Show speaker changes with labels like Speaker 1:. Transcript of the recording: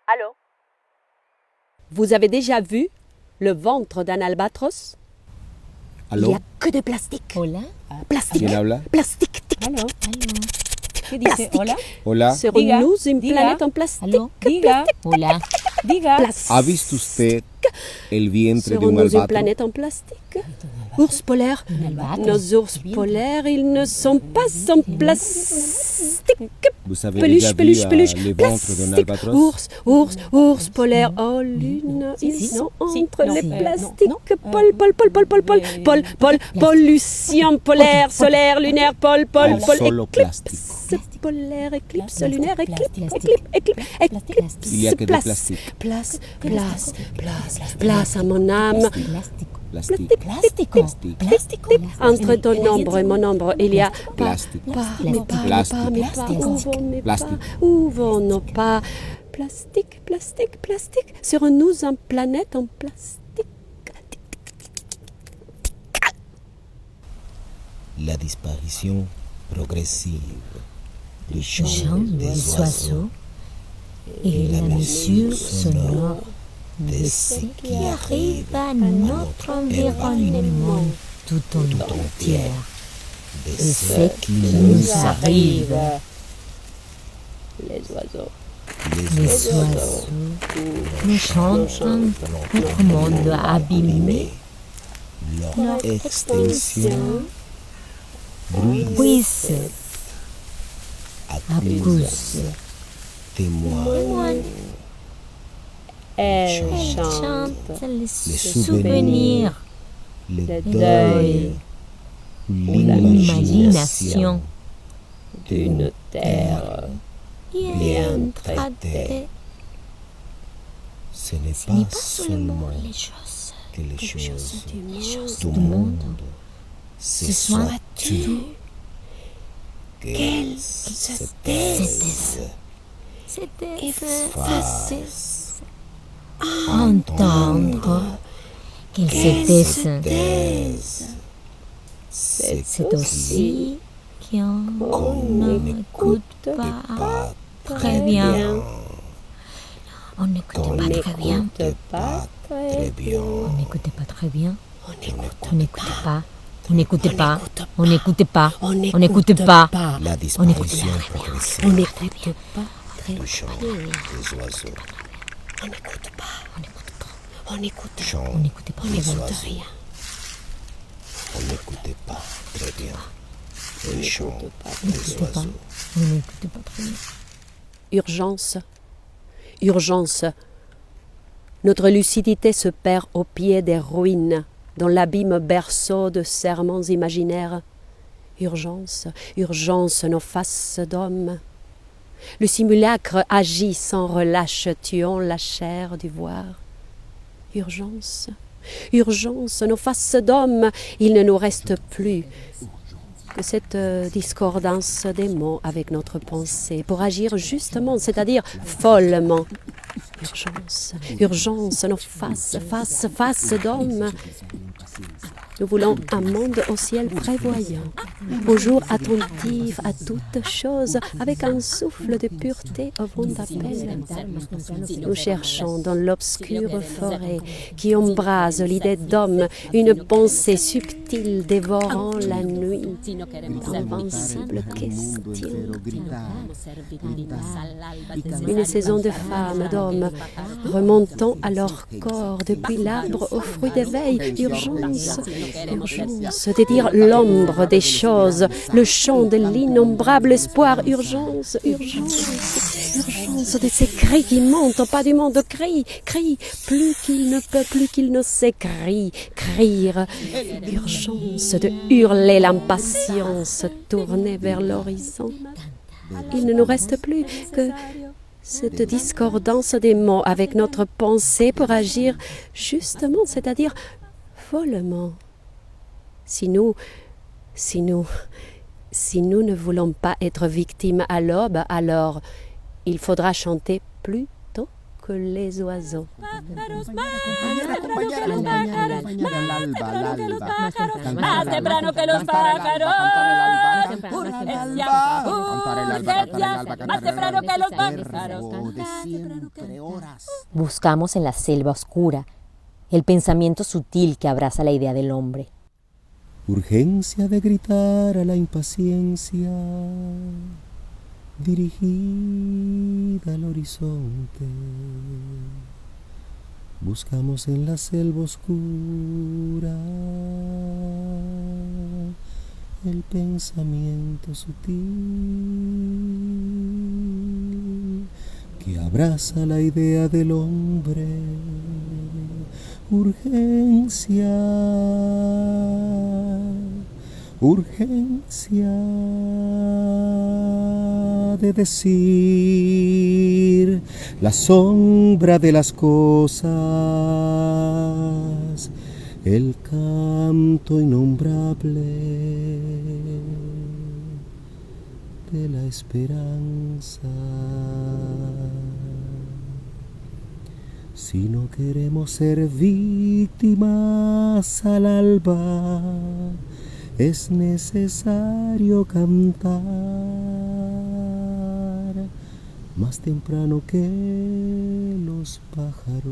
Speaker 1: Allô?
Speaker 2: Vous avez déjà vu le ventre d'un albatros? Il
Speaker 3: ¿Aló?
Speaker 2: n'y a que de plastique.
Speaker 4: Hola.
Speaker 2: Plastique.
Speaker 3: ¿Quién habla?
Speaker 2: Plastique. Tic,
Speaker 4: Aló.
Speaker 2: tic,
Speaker 4: Aló. ¿Qué dice?
Speaker 2: Plastique.
Speaker 4: Hola.
Speaker 3: Hola,
Speaker 2: Serons-nous une
Speaker 4: diga.
Speaker 2: planète en plastique?
Speaker 4: Aló. Diga. Hola. Diga.
Speaker 2: Plastique.
Speaker 3: ¿ha visto usted el vientre de un
Speaker 2: Serons-nous une
Speaker 3: albatro?
Speaker 2: planète en plastique? Ours polaires.
Speaker 4: albatro.
Speaker 2: Nos ours polaires, ils ne sont pas en plastique.
Speaker 3: Vous avez
Speaker 2: Peluche,
Speaker 3: déjà
Speaker 2: peluche,
Speaker 3: vu
Speaker 2: peluche.
Speaker 3: le ventre d'un
Speaker 2: Plastique.
Speaker 3: albatros?
Speaker 2: Ours polaires. Oh, lune, ils
Speaker 4: si,
Speaker 2: sont
Speaker 4: si,
Speaker 2: entre
Speaker 4: non,
Speaker 2: les
Speaker 4: non,
Speaker 2: plastiques.
Speaker 4: non,
Speaker 2: Pollution polaire, solaire, lunaire,
Speaker 3: Hay solo plástico.
Speaker 2: éclipse polaire, éclipse
Speaker 4: Plastique,
Speaker 2: lunaire,
Speaker 4: plastique,
Speaker 2: éclipse,
Speaker 3: Il y a que de plastique.
Speaker 2: place à mon âme.
Speaker 3: Plastique.
Speaker 4: Plástico. Plástico.
Speaker 2: Entre ton ombre et mon ombre, il y a
Speaker 3: Plastique.
Speaker 2: pas, où vont nos pas? Plastique. Serons-nous en planète en plastique?
Speaker 5: La disparition progressive du
Speaker 4: Chant
Speaker 5: chant
Speaker 4: des
Speaker 5: des
Speaker 4: oiseaux
Speaker 5: oiseaux
Speaker 4: et la mesure sonore
Speaker 5: de ce qui arrive
Speaker 4: à notre environnement tout entier.
Speaker 5: de
Speaker 4: Et
Speaker 5: ce
Speaker 4: ce qui nous arrive,
Speaker 2: Les oiseaux.
Speaker 4: les oiseaux nous chantent notre monde abîmé,
Speaker 5: leur extinction
Speaker 4: brise,
Speaker 5: accuse, témoigne
Speaker 2: Elle
Speaker 4: chante
Speaker 2: chante
Speaker 4: les
Speaker 5: souvenirs,
Speaker 4: souvenirs,
Speaker 5: le
Speaker 4: le
Speaker 5: deuil,
Speaker 4: deuil,
Speaker 5: l'imagination
Speaker 4: l'imagination
Speaker 2: d'une terre
Speaker 4: bien traitée.
Speaker 5: Ce n'est
Speaker 4: Ce n'est
Speaker 5: pas
Speaker 4: pas seulement
Speaker 5: seulement
Speaker 4: les choses
Speaker 5: que les choses
Speaker 4: du monde
Speaker 5: se
Speaker 4: se
Speaker 5: soient
Speaker 4: soient
Speaker 5: tues,
Speaker 4: tues,
Speaker 5: qu'elles se taisent,
Speaker 4: c'était
Speaker 5: fassent,
Speaker 4: entendre qu'ils
Speaker 5: qu'elles
Speaker 4: se
Speaker 5: se
Speaker 4: taisent.
Speaker 5: taisent.
Speaker 4: C'est aussi qu'on n'écoute pas très bien. On n'écoutait pas très bien.
Speaker 5: N'écoute pas très bien.
Speaker 4: On n'écoutait pas très bien. On n'écoutait pas. On n'écoutait pas. On n'écoutait pas. On n'écoutait pas.
Speaker 5: La disparition progressive
Speaker 2: On n'écoute pas très
Speaker 5: du chant des oiseaux.
Speaker 2: On n'écoute pas.
Speaker 5: Chant
Speaker 4: On n'écoutait pas très
Speaker 5: des
Speaker 4: bien.
Speaker 5: oiseaux. On n'écoutait pas très bien. Le chant des
Speaker 4: Pas.
Speaker 5: oiseaux.
Speaker 4: On n'écoutait pas très bien.
Speaker 2: Urgence. Notre lucidité se perd au pied des ruines, dans l'abîme berceau de serments imaginaires. Urgence, nos faces d'hommes. Le simulacre agit sans relâche, tuant la chair du voir. Urgence, nos faces d'hommes, il ne nous reste plus que cette discordance des mots avec notre pensée pour agir justement, c'est-à-dire follement. Urgence, nos faces d'hommes. Nous voulons un monde au ciel prévoyant, au jour attentif à toutes choses, avec un souffle de pureté au vent d'appel. Nous cherchons dans l'obscure forêt qui embrase l'idée d'homme une pensée subtile dévorant la nuit. Invincible qu'est-il? Une saison de femmes, d'hommes, remontant à leur corps depuis l'arbre au fruit d'éveil. Urgence de dire l'ombre des choses, le chant de l'innombrable espoir. Urgence de ces cris qui montent au pas du monde. Crie, plus qu'il ne peut, plus qu'il ne sait, crier. Urgence de hurler l'impatience tournée vers l'horizon. Il ne nous reste plus que cette discordance des mots avec notre pensée pour agir justement, c'est-à-dire follement. Si nous ne voulons pas être victimes à l'aube, alors il faudra chanter plus tôt que les oiseaux.
Speaker 3: Compañera, compañera, al alba, al alba.
Speaker 4: Más
Speaker 1: temprano que los pájaros. Más temprano que los pájaros.
Speaker 3: De siempre, horas.
Speaker 4: Buscamos en la selva oscura el pensamiento sutil que abraza la idea del hombre.
Speaker 3: Urgencia de gritar a la impaciencia, dirigida al horizonte. Buscamos en la selva oscura el pensamiento sutil que abraza la idea del hombre. Urgencia, urgencia de decir la sombra de las cosas, el canto innombrable de la esperanza. Si no queremos ser víctimas al alba, es necesario cantar más temprano que los pájaros.